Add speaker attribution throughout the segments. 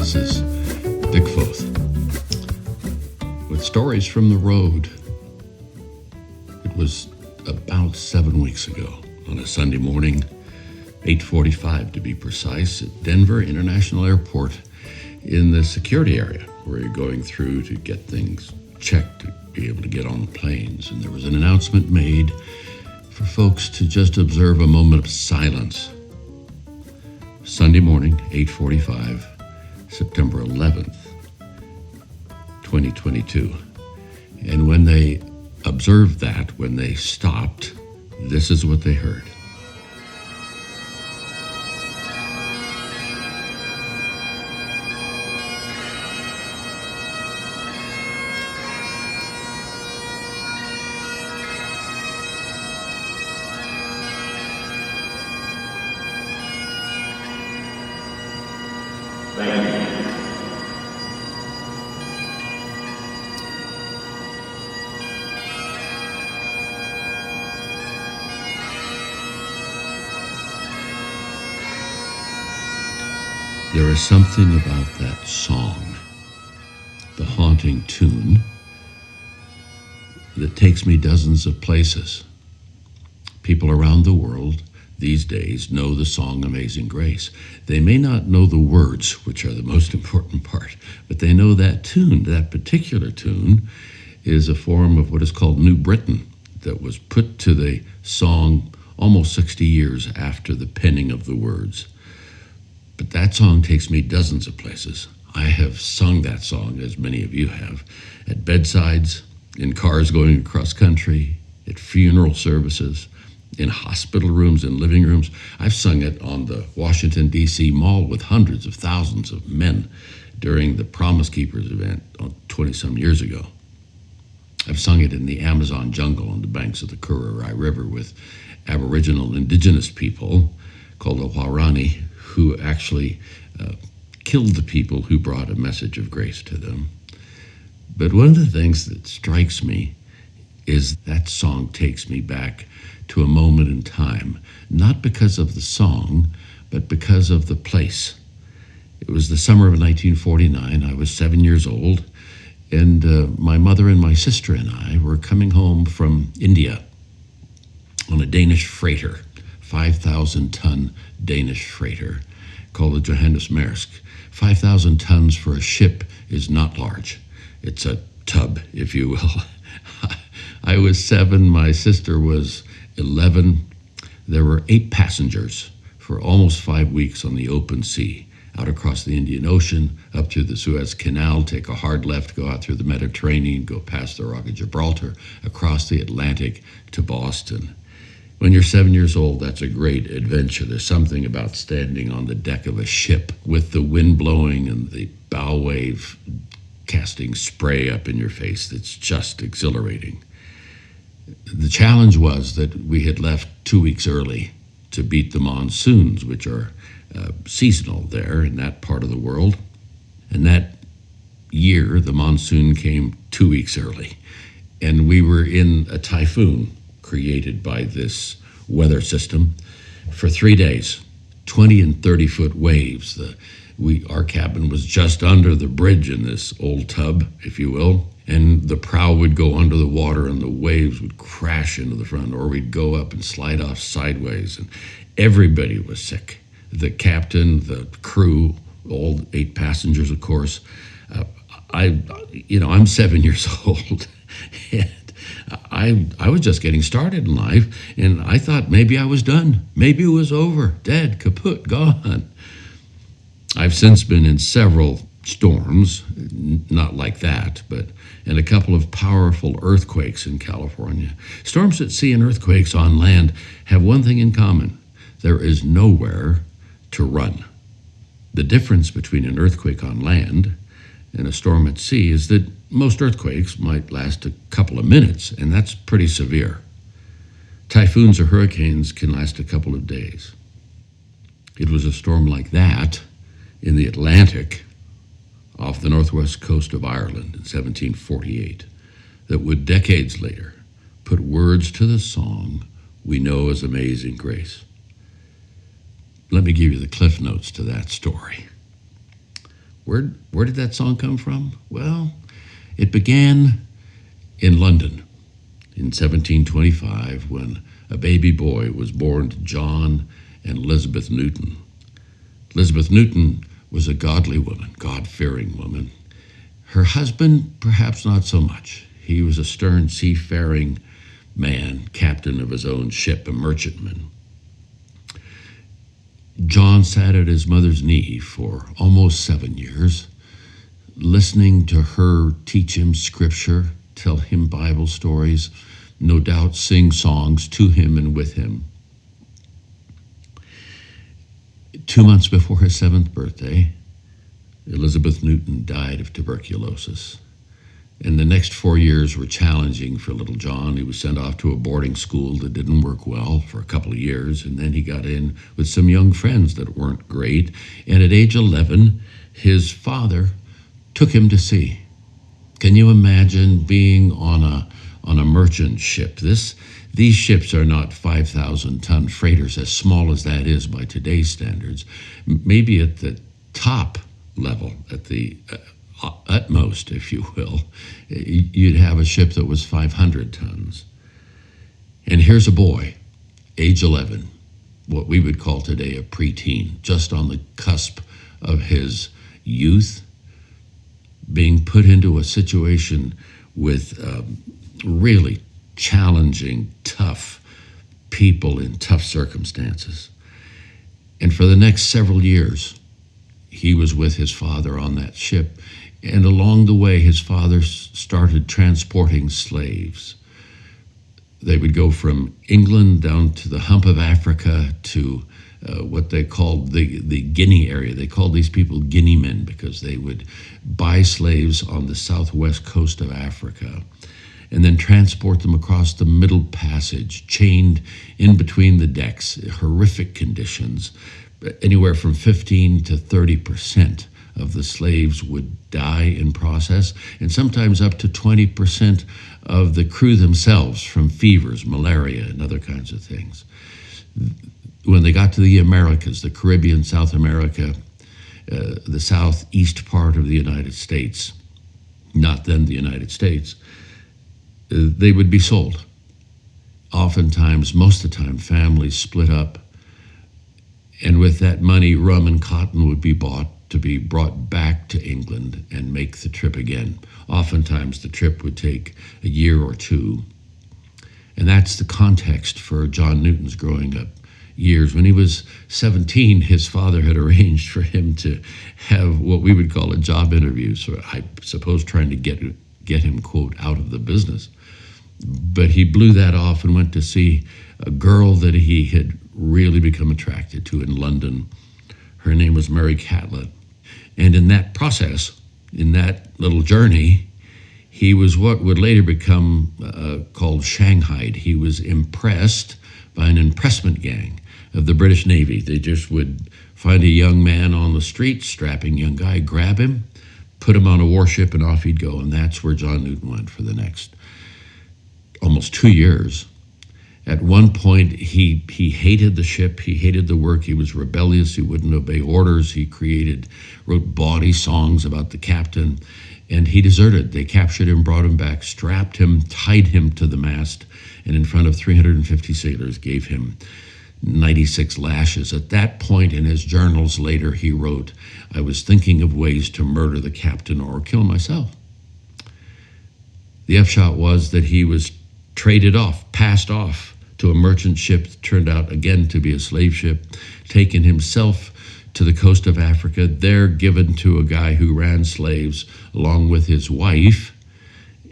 Speaker 1: This is Dick Foth with Stories from the Road. It was about 7 weeks ago on a Sunday morning, 8:45 to be precise, at Denver International Airport in the security area where you're going through to get things checked to be able to get on the planes. And there was an announcement made for folks to just observe a moment of silence. Sunday morning, 8:45, September 11th, 2022. And when they observed that, when they stopped, this is what they heard. There is something about that song, the haunting tune, that takes me dozens of places. People around the world these days know the song Amazing Grace. They may not know the words, which are the most important part, but they know that tune. That particular tune is a form of what is called New Britain that was put to the song almost 60 years after the penning of the words. But that song takes me dozens of places. I have sung that song, as many of you have, at bedsides, in cars going across country, at funeral services, in hospital rooms, in living rooms. I've sung it on the Washington, D.C. Mall with hundreds of thousands of men during the Promise Keepers event 20-some years ago. I've sung it in the Amazon jungle on the banks of the Kura-Rai River with Aboriginal indigenous people called the Huarani, who actually killed the people who brought a message of grace to them. But one of the things that strikes me is that song takes me back to a moment in time, not because of the song, but because of the place. It was the summer of 1949. I was 7 years old, and my mother and my sister and I were coming home from India on a Danish freighter, 5,000-ton Danish freighter called the Johannes Maersk. 5,000 tons for a ship is not large. It's a tub, if you will. I was 7, my sister was 11. There were 8 passengers for almost 5 weeks on the open sea, out across the Indian Ocean, up through the Suez Canal, take a hard left, go out through the Mediterranean, go past the Rock of Gibraltar, across the Atlantic to Boston. When you're 7 years old, that's a great adventure. There's something about standing on the deck of a ship with the wind blowing and the bow wave casting spray up in your face that's just exhilarating. The challenge was that we had left 2 weeks early to beat the monsoons, which are seasonal there in that part of the world. And that year, the monsoon came 2 weeks early. And we were in a typhoon created by this weather system for 3 days, 20 and 30-foot waves. Our cabin was just under the bridge in this old tub, if you will, and the prow would go under the water and the waves would crash into the front, or we'd go up and slide off sideways, and everybody was sick. The captain, the crew, all 8 passengers, of course. I'm 7 years old, and I was just getting started in life, and I thought maybe I was done. Maybe it was over, dead, kaput, gone. I've since been in several storms, not like that, and a couple of powerful earthquakes in California. Storms at sea and earthquakes on land have one thing in common. There is nowhere to run. The difference between an earthquake on land and a storm at sea is that most earthquakes might last a couple of minutes, and that's pretty severe. Typhoons or hurricanes can last a couple of days. It was a storm like that in the Atlantic off the northwest coast of Ireland in 1748 that would decades later put words to the song we know as Amazing Grace. Let me give you the cliff notes to that story. Where did that song come from? Well, it began in London in 1725 when a baby boy was born to John and Elizabeth Newton. Elizabeth Newton was a godly woman, God-fearing woman. Her husband, perhaps not so much. He was a stern seafaring man, captain of his own ship, a merchantman. John sat at his mother's knee for almost 7 years, listening to her teach him scripture, tell him Bible stories, no doubt sing songs to him and with him. 2 months before his 7th birthday, Elizabeth Newton died of tuberculosis. And the next 4 years were challenging for little John. He was sent off to a boarding school that didn't work well for a couple of years, and then he got in with some young friends that weren't great. And at age 11, his father took him to sea. Can you imagine being on a merchant ship? These ships are not 5,000-ton freighters, as small as that is by today's standards. Maybe at the top level, at the utmost, if you will, you'd have a ship that was 500 tons. And here's a boy, age 11, what we would call today a preteen, just on the cusp of his youth, being put into a situation with really challenging, tough people in tough circumstances. And for the next several years, he was with his father on that ship. And along the way, his father started transporting slaves. They would go from England down to the hump of Africa to what they called the Guinea area. They called these people Guinea men because they would buy slaves on the southwest coast of Africa and then transport them across the Middle Passage, chained in between the decks, horrific conditions. Anywhere from 15 to 30% of the slaves would die in process, and sometimes up to 20% of the crew themselves from fevers, malaria, and other kinds of things. When they got to the Americas, the Caribbean, South America, the southeast part of the United States, not then the United States, they would be sold. Oftentimes, most of the time, families split up, and with that money, rum and cotton would be bought to be brought back to England and make the trip again. Oftentimes, the trip would take a year or two. And that's the context for John Newton's growing up years. When he was 17, his father had arranged for him to have what we would call a job interview. So I suppose trying to get him, quote, out of the business. But he blew that off and went to see a girl that he had really become attracted to in London. Her name was Mary Catlett. And in that process, in that little journey, he was what would later become called shanghaied. He was impressed by an impressment gang of the British Navy. They just would find a young man on the street, strapping young guy, grab him, put him on a warship, and off he'd go. And that's where John Newton went for the next almost 2 years. At one point, he hated the ship, he hated the work, he was rebellious, he wouldn't obey orders, he wrote bawdy songs about the captain, and he deserted. They captured him, brought him back, strapped him, tied him to the mast, and in front of 350 sailors gave him 96 lashes. At that point in his journals later, he wrote, "I was thinking of ways to murder the captain or kill myself." The upshot was that he was traded off, passed off to a merchant ship that turned out again to be a slave ship, taken himself to the coast of Africa, there given to a guy who ran slaves along with his wife,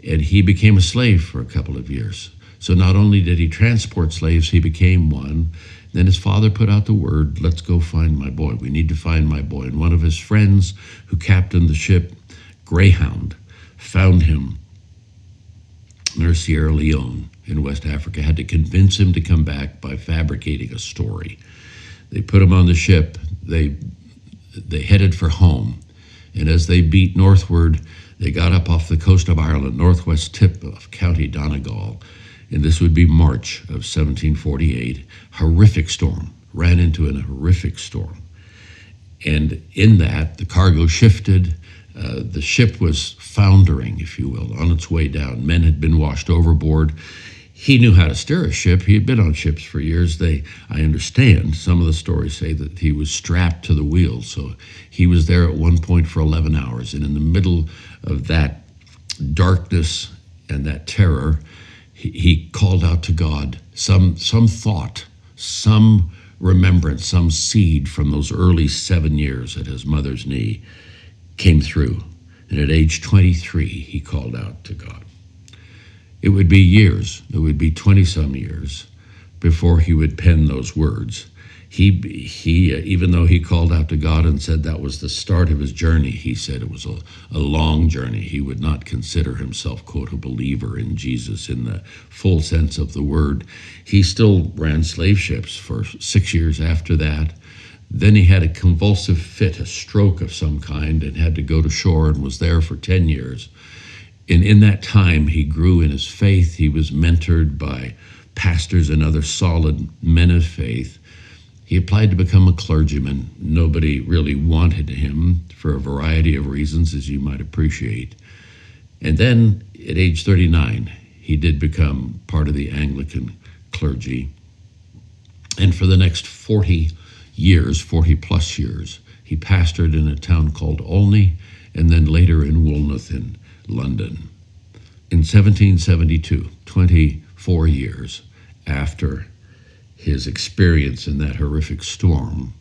Speaker 1: and he became a slave for a couple of years. So not only did he transport slaves, he became one. Then his father put out the word, "Let's go find my boy. We need to find my boy." And one of his friends who captained the ship, Greyhound, found him near Sierra Leone in West Africa, had to convince him to come back by fabricating a story. They put him on the ship. They headed for home. And as they beat northward, they got up off the coast of Ireland, northwest tip of County Donegal. And this would be March of 1748. Horrific storm. Ran into a horrific storm. And in that, the cargo shifted. The ship was foundering, if you will, on its way down. Men had been washed overboard. He knew how to steer a ship. He had been on ships for years. I understand, some of the stories say that he was strapped to the wheel. So he was there at one point for 11 hours. And in the middle of that darkness and that terror, he called out to God. Some thought, some remembrance, some seed from those early 7 years at his mother's knee came through. And at age 23, he called out to God. It would be years, it would be 20-some years before he would pen those words. He even though he called out to God and said that was the start of his journey, he said it was a long journey. He would not consider himself, quote, a believer in Jesus in the full sense of the word. He still ran slave ships for 6 years after that. Then he had a convulsive fit, a stroke of some kind, and had to go to shore and was there for 10 years. And in that time, he grew in his faith. He was mentored by pastors and other solid men of faith. He applied to become a clergyman. Nobody really wanted him for a variety of reasons, as you might appreciate. And then at age 39, he did become part of the Anglican clergy. And for the next 40 plus years, he pastored in a town called Olney, and then later in Woolnoth in London. In 1772, 24 years after his experience in that horrific storm,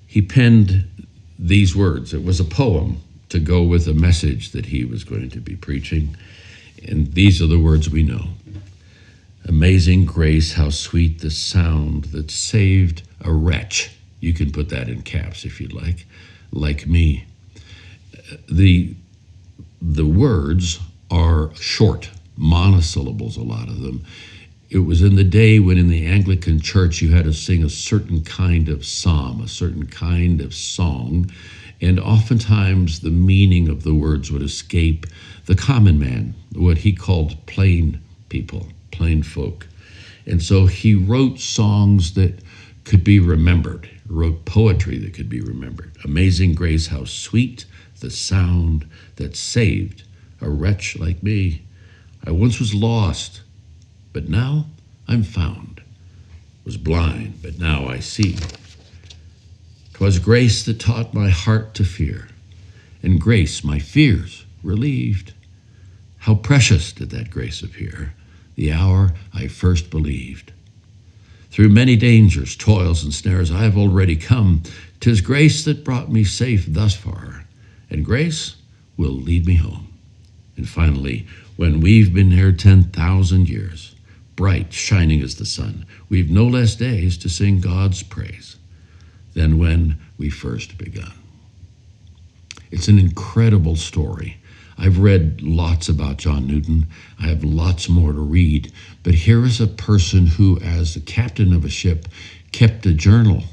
Speaker 1: he penned these words. It was a poem to go with a message that he was going to be preaching, and these are the words we know. Amazing grace, how sweet the sound that saved a wretch. You can put that in caps if you'd like me. The words are short, monosyllables, a lot of them. It was in the day when in the Anglican church you had to sing a certain kind of psalm, a certain kind of song, and oftentimes the meaning of the words would escape the common man, what he called plain people, plain folk. And so he wrote songs that could be remembered, wrote poetry that could be remembered. Amazing grace, how sweet the sound that saved a wretch like me. I once was lost, but now I'm found. Was blind, but now I see. 'Twas grace that taught my heart to fear, and grace my fears relieved. How precious did that grace appear, the hour I first believed. Through many dangers, toils, and snares I have already come. 'Tis grace that brought me safe thus far, and grace will lead me home. And finally, when we've been here 10,000 years, bright, shining as the sun, we've no less days to sing God's praise than when we first begun. It's an incredible story. I've read lots about John Newton. I have lots more to read. But here is a person who, as the captain of a ship, kept a journal.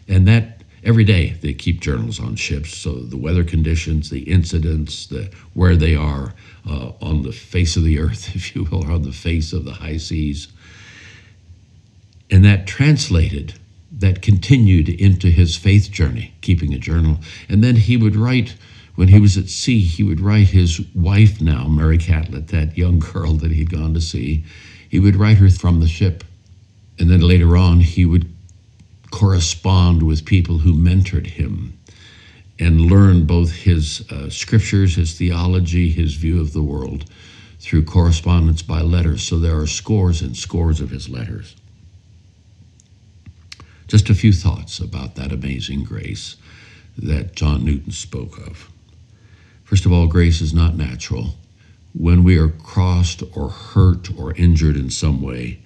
Speaker 1: And that every day they keep journals on ships. So the weather conditions, the incidents, where they are on the face of the earth, if you will, or on the face of the high seas. And that continued into his faith journey, keeping a journal. And then he would write, when he was at sea, he would write his wife now, Mary Catlett, that young girl that he'd gone to see. He would write her from the ship. And then later on, he would correspond with people who mentored him and learn both his scriptures, his theology, his view of the world through correspondence by letters. So there are scores and scores of his letters. Just a few thoughts about that amazing grace that John Newton spoke of. First of all, grace is not natural. When we are crossed or hurt or injured in some way,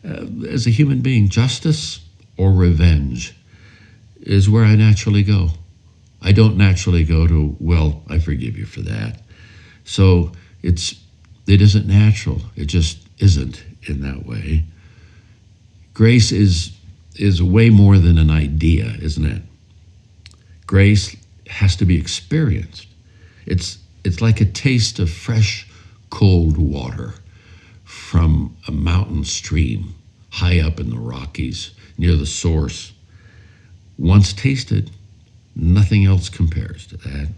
Speaker 1: as a human being, justice or revenge is where I naturally go. I don't naturally go to, well, I forgive you for that. So it isn't natural. It just isn't in that way. Grace is way more than an idea, isn't it? Grace has to be experienced. It's like a taste of fresh, cold water from a mountain stream high up in the Rockies near the source. Once tasted, Nothing else compares to that.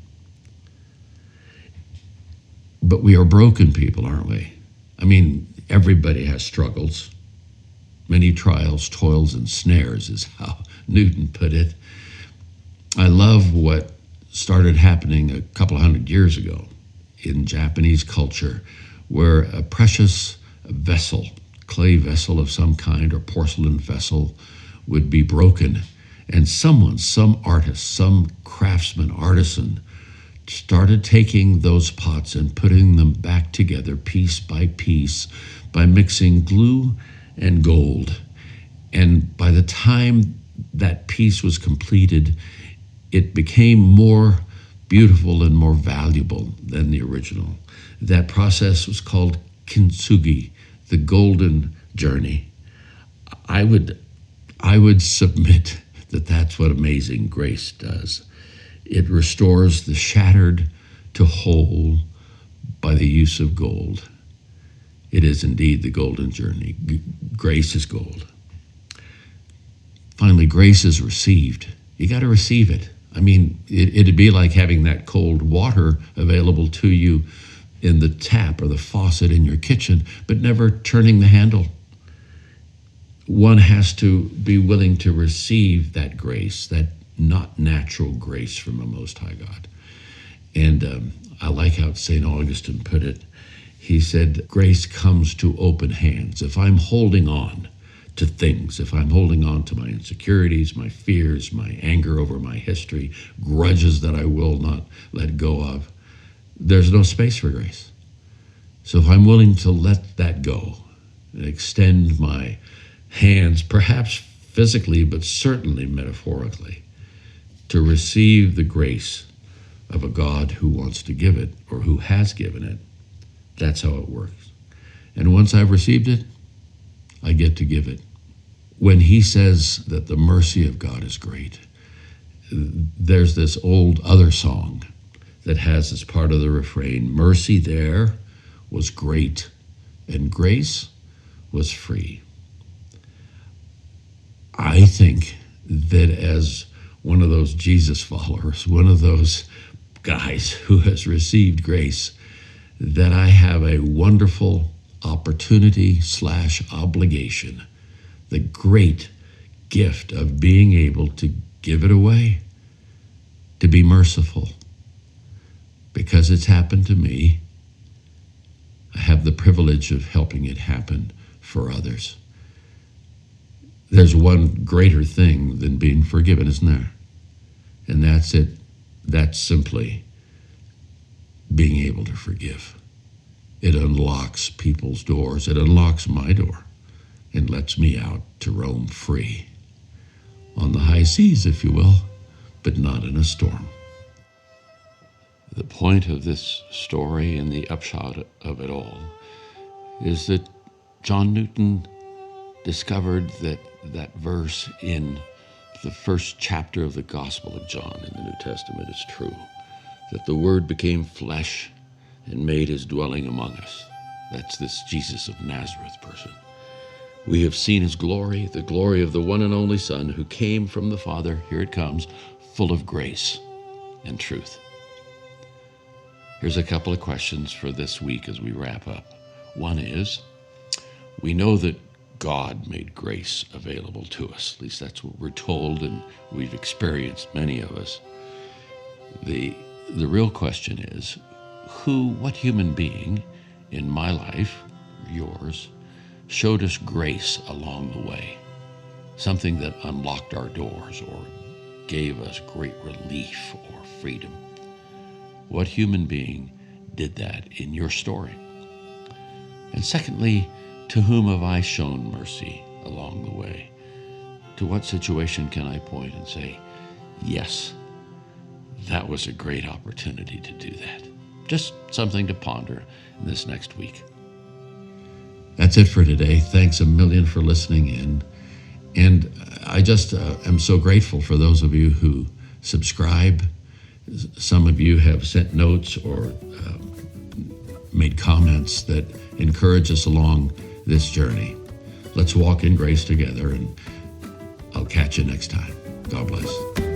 Speaker 1: But we are broken people, aren't we? I mean, everybody has struggles. Many trials, toils, and snares is how Newton put it. I love what started happening a couple of hundred years ago in Japanese culture, where a precious vessel, clay vessel of some kind or porcelain vessel, would be broken. And someone, some artist, some craftsman, artisan, started taking those pots and putting them back together piece by piece by mixing glue and gold. And by the time that piece was completed, it became more beautiful and more valuable than the original. That process was called kintsugi, the golden journey. I would submit that that's what Amazing Grace does. It restores the shattered to whole by the use of gold. It is indeed the golden journey. Grace is gold. Finally, grace is received. You got to receive it. I mean, it'd be like having that cold water available to you in the tap or the faucet in your kitchen, but never turning the handle. One has to be willing to receive that grace, that not natural grace from a Most High God. And I like how St. Augustine put it. He said, grace comes to open hands. If I'm holding on to things, if I'm holding on to my insecurities, my fears, my anger over my history, grudges that I will not let go of, there's no space for grace. So if I'm willing to let that go and extend my hands, perhaps physically, but certainly metaphorically, to receive the grace of a God who wants to give it or who has given it, that's how it works. And once I've received it, I get to give it. When he says that the mercy of God is great, there's this old other song that has as part of the refrain, mercy there was great and grace was free. I think that as one of those Jesus followers, one of those guys who has received grace, that I have a wonderful opportunity / obligation, the great gift of being able to give it away, to be merciful. Because it's happened to me, I have the privilege of helping it happen for others. There's one greater thing than being forgiven, isn't there? And that's it. That's simply being able to forgive. It unlocks people's doors. It unlocks my door and lets me out to roam free on the high seas, if you will, but not in a storm. The point of this story and the upshot of it all is that John Newton discovered that verse in the first chapter of the Gospel of John in the New Testament is true, that the Word became flesh and made his dwelling among us. That's this Jesus of Nazareth person. We have seen his glory, the glory of the one and only Son who came from the Father, here it comes, full of grace and truth. Here's a couple of questions for this week as we wrap up. One is, we know that God made grace available to us. At least that's what we're told, and we've experienced, many of us. The real question is, what human being in my life, yours, showed us grace along the way? Something that unlocked our doors or gave us great relief or freedom. What human being did that in your story? And secondly, to whom have I shown mercy along the way? To what situation can I point and say, yes, that was a great opportunity to do that? Just something to ponder in this next week. That's it for today. Thanks a million for listening in. And I just am so grateful for those of you who subscribe. Some of you have sent notes or made comments that encourage us along this journey. Let's walk in grace together, and I'll catch you next time. God bless.